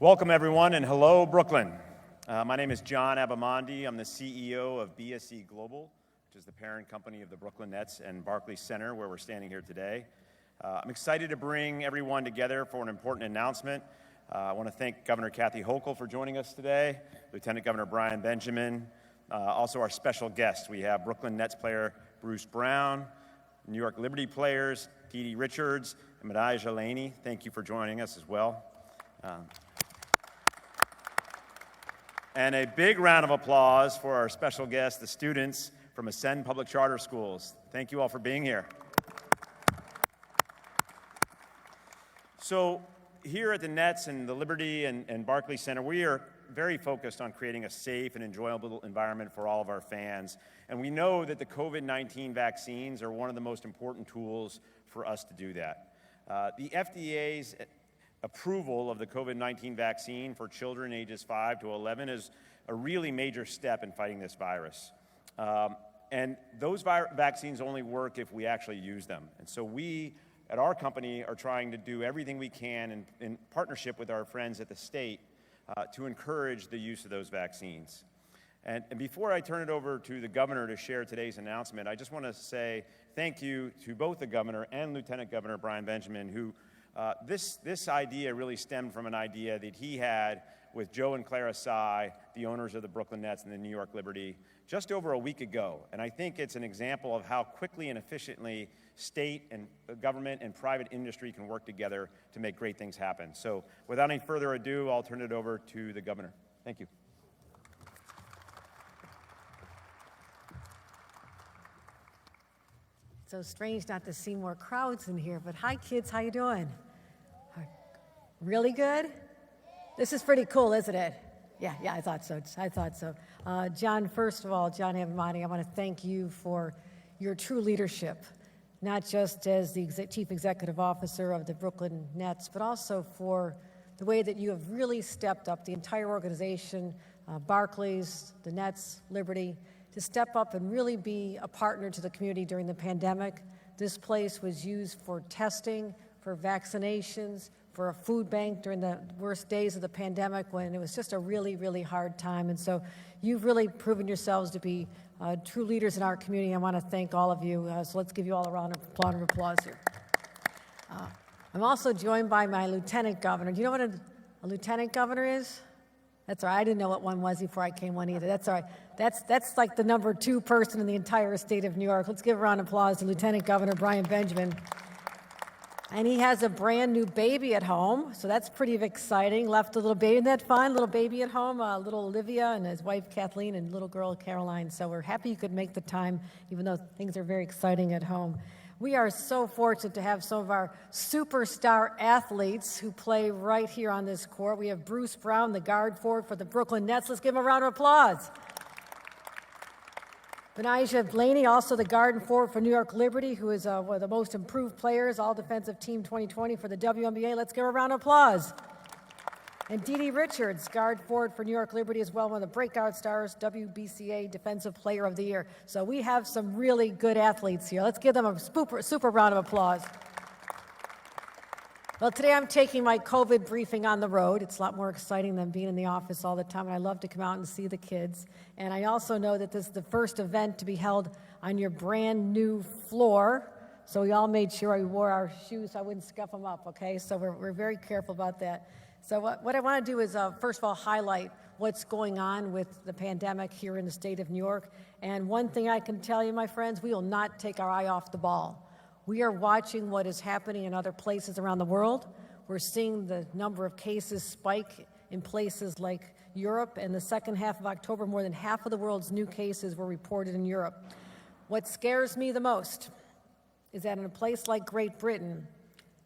Welcome, everyone, and hello, Brooklyn. My name is John Abamondi. I'm the CEO of BSC Global, which is the parent company of the Brooklyn Nets and Barclays Center, where we're standing here today. I'm excited to bring everyone together for an important announcement. I want to thank Governor Kathy Hochul for joining us today, Lieutenant Governor Brian Benjamin, also our special guests. We have Brooklyn Nets player Bruce Brown, New York Liberty players Dee Richards and Madai Laney. Thank you for joining us as well. And a big round of applause for our special guests, the students from Ascend Public Charter Schools. Thank you all for being here. So here at the Nets and the Liberty and Barclays Center, we are very focused on creating a safe and enjoyable environment for all of our fans. And we know that the COVID-19 vaccines are one of the most important tools for us to do that. The FDA's approval of the COVID-19 vaccine for children ages 5 to 11 is a really major step in fighting this virus. And those vaccines only work if we actually use them. And so we, at our company, are trying to do everything we can in partnership with our friends at the state to encourage the use of those vaccines. And before I turn it over to the governor to share today's announcement, I just want to say thank you to both the governor and Lieutenant Governor Brian Benjamin, who this idea really stemmed from an idea that he had with Joe and Clara Tsai, the owners of the Brooklyn Nets and the New York Liberty, just over a week ago. And I think it's an example of how quickly and efficiently state and government and private industry can work together to make great things happen. So without any further ado, I'll turn it over to the governor. Thank you. So strange not to see more crowds in here, but hi kids, how you doing? Really good? This is pretty cool, isn't it? Yeah, I thought so. John, first of all, John Abamondi, I want to thank you for your true leadership, not just as the Chief Executive Officer of the Brooklyn Nets, but also for the way that you have really stepped up, the entire organization, Barclays, the Nets, Liberty, to step up and really be a partner to the community during the pandemic. This place was used for testing, for vaccinations, for a food bank during the worst days of the pandemic when it was just a really, really hard time. And so you've really proven yourselves to be true leaders in our community. I want to thank all of you. So let's give you all a round of applause here. I'm also joined by my lieutenant governor. Do you know what a lieutenant governor is? That's all right. I didn't know what one was before I came on either. That's all right. That's like the number 2 person in the entire state of New York. Let's give a round of applause to Lieutenant Governor Brian Benjamin. And he has a brand new baby at home, so that's pretty exciting. Left a little baby, isn't that fun? Little baby at home, little Olivia and his wife Kathleen and little girl Caroline. So we're happy you could make the time, even though things are very exciting at home. We are so fortunate to have some of our superstar athletes who play right here on this court. We have Bruce Brown, the guard forward for the Brooklyn Nets. Let's give him a round of applause. Madai Laney, also the guard forward for New York Liberty, who is one of the most improved players, all-defensive team 2020 for the WNBA. Let's give her a round of applause. And Dee Richards, guard forward for New York Liberty as well, one of the breakout stars, WBCA Defensive Player of the Year. So we have some really good athletes here. Let's give them a super round of applause. Well, today I'm taking my COVID briefing on the road. It's a lot more exciting than being in the office all the time, and I love to come out and see the kids. And I also know that this is the first event to be held on your brand new floor. So we all made sure we wore our shoes so I wouldn't scuff them up, okay? So we're very careful about that. So what I want to do is, first of all, highlight what's going on with the pandemic here in the state of New York. And one thing I can tell you, my friends, we will not take our eye off the ball. We are watching what is happening in other places around the world. We're seeing the number of cases spike in places like Europe. In the second half of October, more than half of the world's new cases were reported in Europe. What scares me the most is that in a place like Great Britain,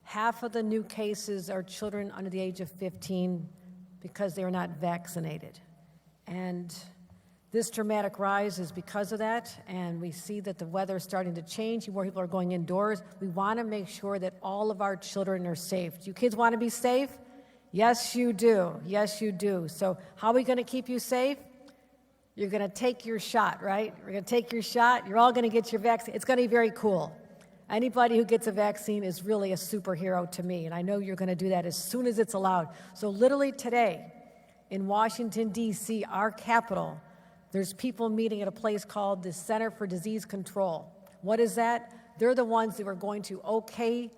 half of the new cases are children under the age of 15 because they are not vaccinated. And this dramatic rise is because of that, and we see that the weather is starting to change. More people are going indoors. We want to make sure that all of our children are safe. Do you kids want to be safe? Yes, you do. Yes, you do. So how are we going to keep you safe? You're going to take your shot, right? We're going to take your shot. You're all going to get your vaccine. It's going to be very cool. Anybody who gets a vaccine is really a superhero to me, and I know you're going to do that as soon as it's allowed. So literally today, in Washington, D.C., our capital, there's people meeting at a place called the Center for Disease Control. What is that? They're the ones that are going to okay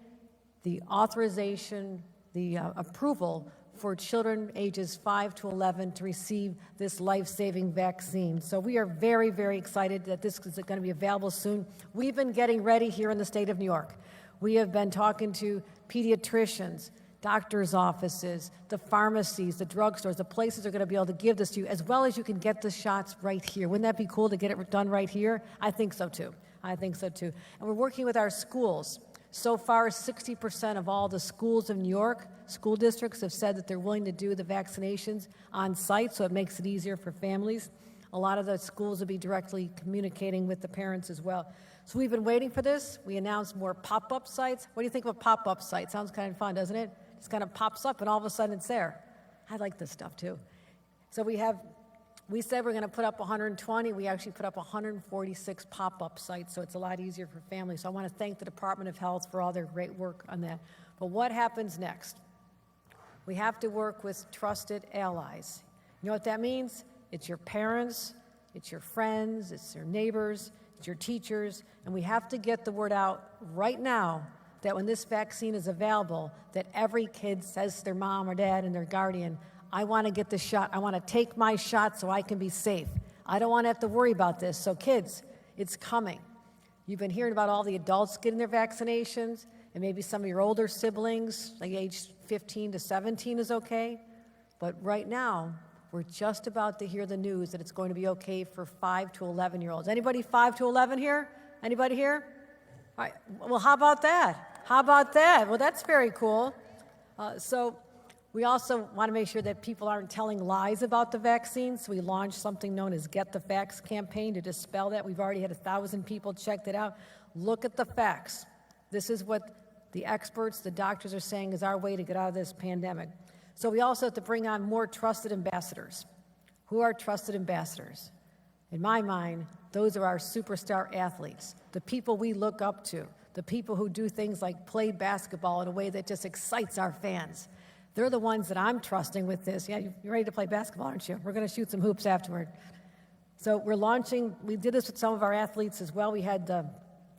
the authorization, the approval for children ages 5 to 11 to receive this life-saving vaccine. So we are very, very excited that this is going to be available soon. We've been getting ready here in the state of New York. We have been talking to pediatricians, doctors' offices, the pharmacies, the drugstores, the places are going to be able to give this to you, as well as you can get the shots right here. Wouldn't that be cool to get it done right here? I think so too. I think so too. And we're working with our schools. So far, 60% of all the schools in New York, school districts, have said that they're willing to do the vaccinations on site, so it makes it easier for families. A lot of the schools will be directly communicating with the parents as well. So we've been waiting for this. We announced more pop-up sites. What do you think of a pop-up site? Sounds kind of fun, doesn't it? Just kind of pops up and all of a sudden it's there. I like this stuff too. So we said we're going to put up 120. We actually put up 146 pop-up sites, so it's a lot easier for families. So I want to thank the Department of Health for all their great work on that. But what happens next? We have to work with trusted allies. You know what that means? It's your parents, it's your friends, it's your neighbors, it's your teachers, and we have to get the word out right now that when this vaccine is available, that every kid says to their mom or dad and their guardian, I want to get the shot. I want to take my shot so I can be safe. I don't want to have to worry about this. So kids, it's coming. You've been hearing about all the adults getting their vaccinations, and maybe some of your older siblings, like age 15 to 17 is okay. But right now, we're just about to hear the news that it's going to be okay for 5 to 11-year-olds. Anybody 5 to 11 here? Anybody here? All right. Well, how about that? How about that? Well, that's very cool. So we also want to make sure that people aren't telling lies about the vaccine. So we launched something known as Get the Facts campaign to dispel that. We've already had 1,000 people check that out. Look at the facts. This is what the experts, the doctors are saying is our way to get out of this pandemic. So we also have to bring on more trusted ambassadors. Who are trusted ambassadors? In my mind, those are our superstar athletes, the people we look up to, the people who do things like play basketball in a way that just excites our fans. They're the ones that I'm trusting with this. Yeah, you're ready to play basketball, aren't you? We're going to shoot some hoops afterward. So we're launching, we did this with some of our athletes as well. We had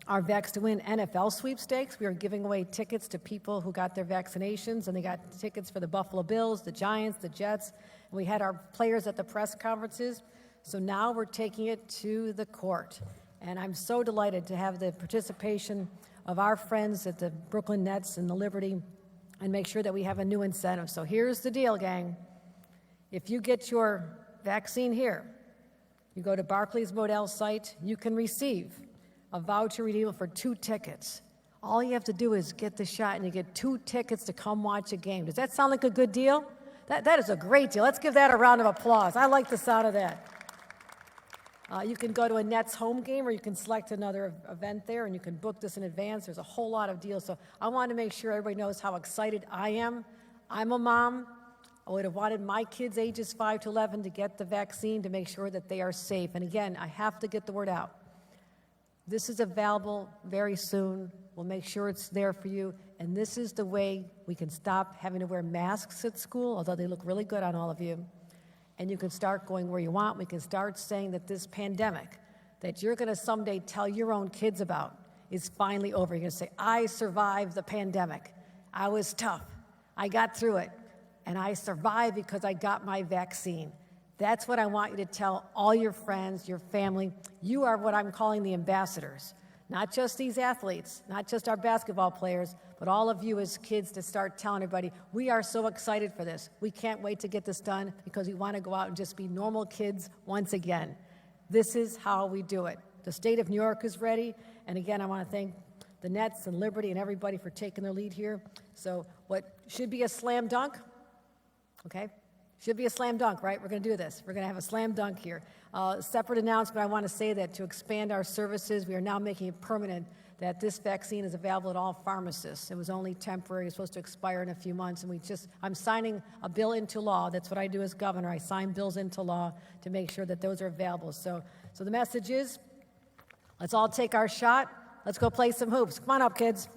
our Vax to Win NFL sweepstakes. We were giving away tickets to people who got their vaccinations, and they got tickets for the Buffalo Bills, the Giants, the Jets. And we had our players at the press conferences. So now we're taking it to the court. And I'm so delighted to have the participation of our friends at the Brooklyn Nets and the Liberty and make sure that we have a new incentive. So here's the deal, gang. If you get your vaccine here, you go to Barclays Modell site, you can receive a voucher redeemable for 2 tickets. All you have to do is get the shot and you get 2 tickets to come watch a game. Does that sound like a good deal? That is a great deal. Let's give that a round of applause. I like the sound of that. You can go to a Nets home game or you can select another event there and you can book this in advance. There's a whole lot of deals. So I want to make sure everybody knows how excited I am. I'm a mom. I would have wanted my kids ages 5 to 11 to get the vaccine to make sure that they are safe. And again, I have to get the word out. This is available very soon. We'll make sure it's there for you. And this is the way we can stop having to wear masks at school, although they look really good on all of you. And you can start going where you want. We can start saying that this pandemic that you're going to someday tell your own kids about is finally over. You're going to say, I survived the pandemic. I was tough. I got through it. And I survived because I got my vaccine. That's what I want you to tell all your friends, your family. You are what I'm calling the ambassadors. Not just these athletes, not just our basketball players, but all of you as kids to start telling everybody, we are so excited for this. We can't wait to get this done because we want to go out and just be normal kids once again. This is how we do it. The state of New York is ready. And again, I want to thank the Nets and Liberty and everybody for taking their lead here. So what should be a slam dunk, okay? Should be a slam dunk, right? We're going to do this. We're going to have a slam dunk here. Separate announcement, I want to say that to expand our services, we are now making it permanent that this vaccine is available at all pharmacists. It was only temporary. It's supposed to expire in a few months. And I'm signing a bill into law. That's what I do as governor. I sign bills into law to make sure that those are available. So the message is, let's all take our shot. Let's go play some hoops. Come on up, kids.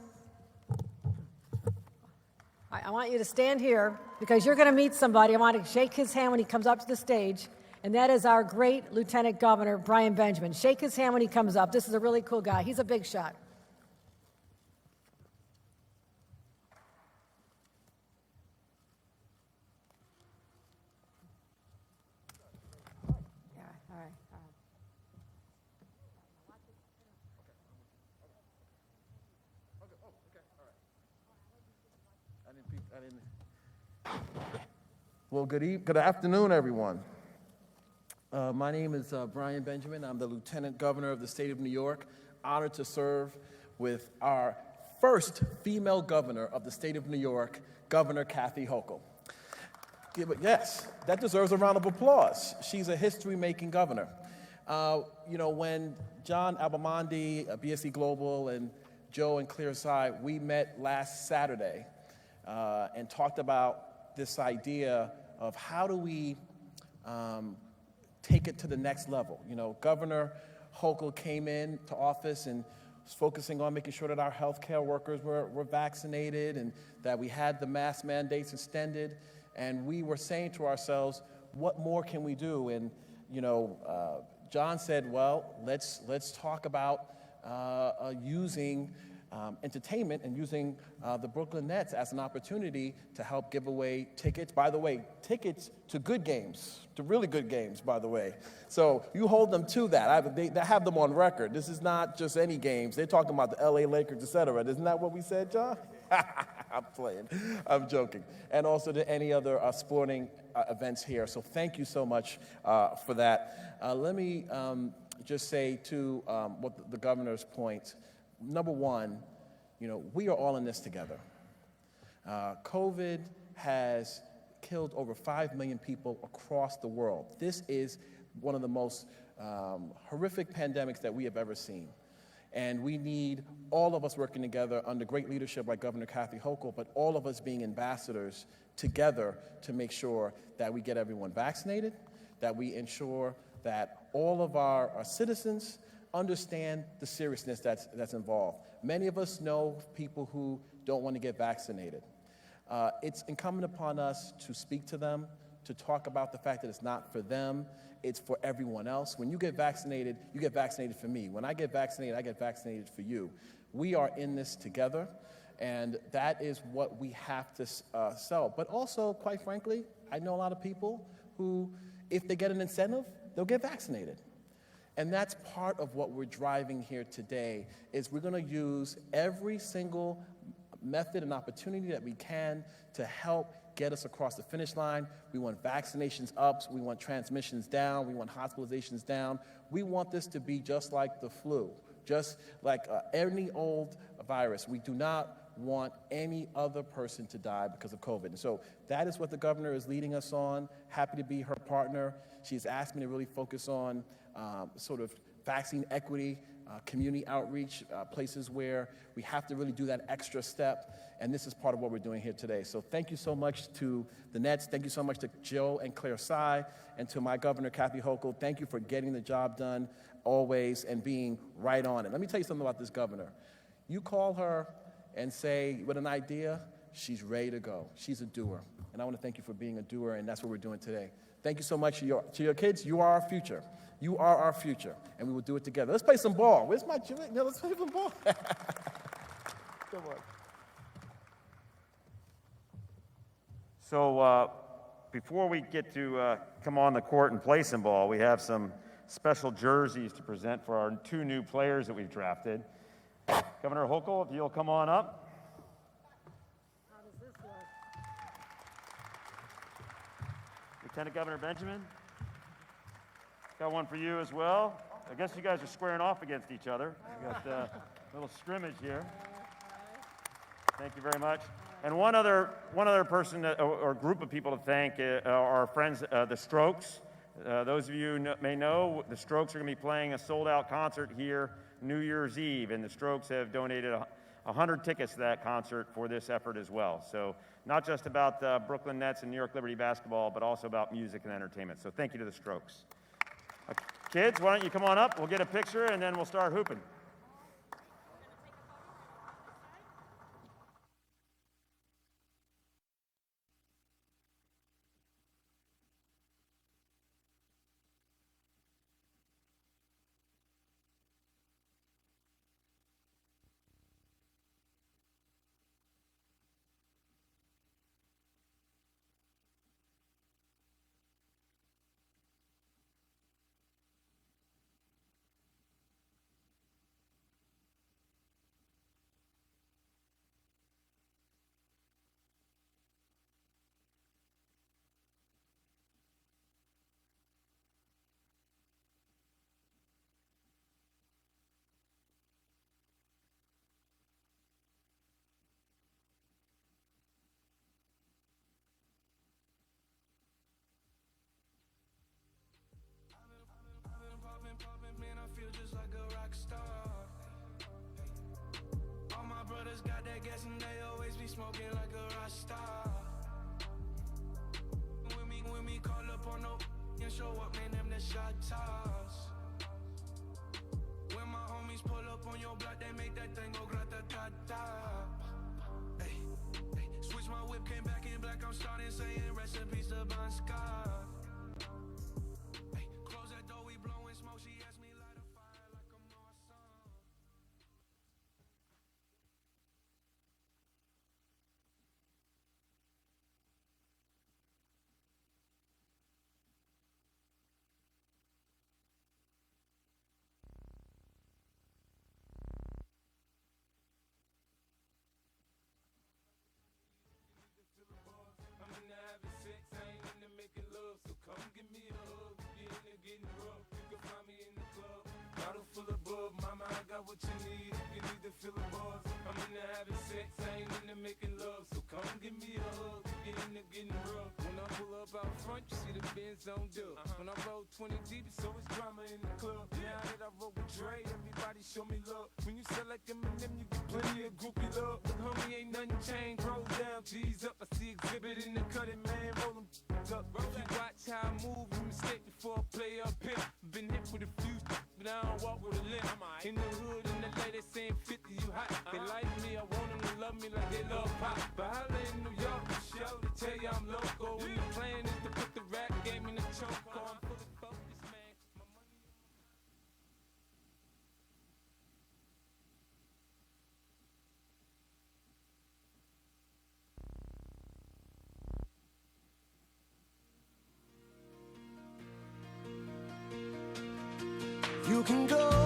I want you to stand here because you're going to meet somebody. I want to shake his hand when he comes up to the stage, and that is our great Lieutenant Governor, Brian Benjamin. Shake his hand when he comes up. This is a really cool guy. He's a big shot. Yeah, all right. Well, good afternoon, everyone. My name is Brian Benjamin. I'm the Lieutenant Governor of the state of New York. Honored to serve with our first female governor of the state of New York, Governor Kathy Hochul. Yeah, but yes, that deserves a round of applause. She's a history-making governor. When John Albemarle, BSC Global, and Joe and Clearside, we met last Saturday and talked about this idea of how do we take it to the next level. Governor Hochul came into office and was focusing on making sure that our healthcare workers were vaccinated and that we had the mask mandates extended. And we were saying to ourselves, what more can we do? And John said, well, let's talk about using entertainment and using the Brooklyn Nets as an opportunity to help give away tickets. By the way, tickets to good games, to really good games, by the way. So you hold them to that. They have them on record. This is not just any games. They're talking about the LA Lakers, et cetera. Isn't that what we said, John? I'm playing. I'm joking. And also to any other sporting events here. So thank you so much for that. Let me just say to what the governor's point. Number one, we are all in this together. COVID has killed over 5 million people across the world. This is one of the most horrific pandemics that we have ever seen. And we need all of us working together under great leadership like Governor Kathy Hochul, but all of us being ambassadors together to make sure that we get everyone vaccinated, that we ensure that all of our citizens understand the seriousness that's involved. Many of us know people who don't want to get vaccinated. It's incumbent upon us to speak to them, to talk about the fact that it's not for them, it's for everyone else. When you get vaccinated for me. When I get vaccinated for you. We are in this together, and that is what we have to sell. But also, quite frankly, I know a lot of people who, if they get an incentive, they'll get vaccinated. And that's part of what we're driving here today, is we're going to use every single method and opportunity that we can to help get us across the finish line. We want vaccinations up, we want transmissions down, we want hospitalizations down. We want this to be just like the flu, just like any old virus. We do not want any other person to die because of COVID. And so that is what the governor is leading us on. Happy to be her partner. She's asked me to really focus on sort of vaccine equity, community outreach, places where we have to really do that extra step. And this is part of what we're doing here today. So thank you so much to the Nets. Thank you so much to Joe and Claire Sy, and to my governor, Kathy Hochul. Thank you for getting the job done always and being right on it. Let me tell you something about this governor. You call her and say, with an idea, she's ready to go. She's a doer. And I want to thank you for being a doer, and that's what we're doing today. Thank you so much to your kids. You are our future. You are our future, and we will do it together. Let's play some ball. Where's my children? Let's play some ball. Come on. So before we get to come on the court and play some ball, we have some special jerseys to present for our 2 new players that we've drafted. Governor Hochul, if you'll come on up. How does this look? Lieutenant Governor Benjamin. Got one for you as well. I guess you guys are squaring off against each other. We got a little scrimmage here. Thank you very much. And one other person or group of people to thank are our friends, the Strokes. Those of you may know, the Strokes are going to be playing a sold-out concert here New Year's Eve, and the Strokes have donated 100 tickets to that concert for this effort as well. So not just about the Brooklyn Nets and New York Liberty basketball, but also about music and entertainment. So thank you to the Strokes. Kids, why don't you come on up? We'll get a picture, and then we'll start hooping. got that gas and they always be smoking like a rock star. When we call up on no and show up, man, them the shot toss. When my homies pull up on your block, they make that thing go grata-ta-ta. Hey, hey, switch my whip, came back in black, I'm starting saying recipes to Bon Scott. Hey, close that door, we blowing smoke, she asked me light a fire like I'm awesome. I'm into having sex, I ain't into making love, so come give me a hug. If you're into getting rough, you can find me in the club. Bottle full of bub, mama, I got what you need. If you need to fill the buzz, I'm into having sex, I ain't into making love, so come give me a hug. If you're into getting rough. When I pull up out front, you see the Benz on dub. When I roll 20 deep, it's always drama in the club. Now that I roll with Dre, everybody show me love. When you sell like Eminem, you get plenty of groupie love. Look, homie, ain't nothing changed. Roll down, G's up. I see exhibit in the cutting, man. Roll them up. If you watch how I move, you mistake before I play up here. Been hit with a few, but I don't walk with a limp. In the hood, in the lady saying 50, you hot. They like me, I want them to love me like they love pop. But holla in New York, show to tell you I'm local. When the plan is to put the rap game in the choke. I'm fully focused, man. My money. You can go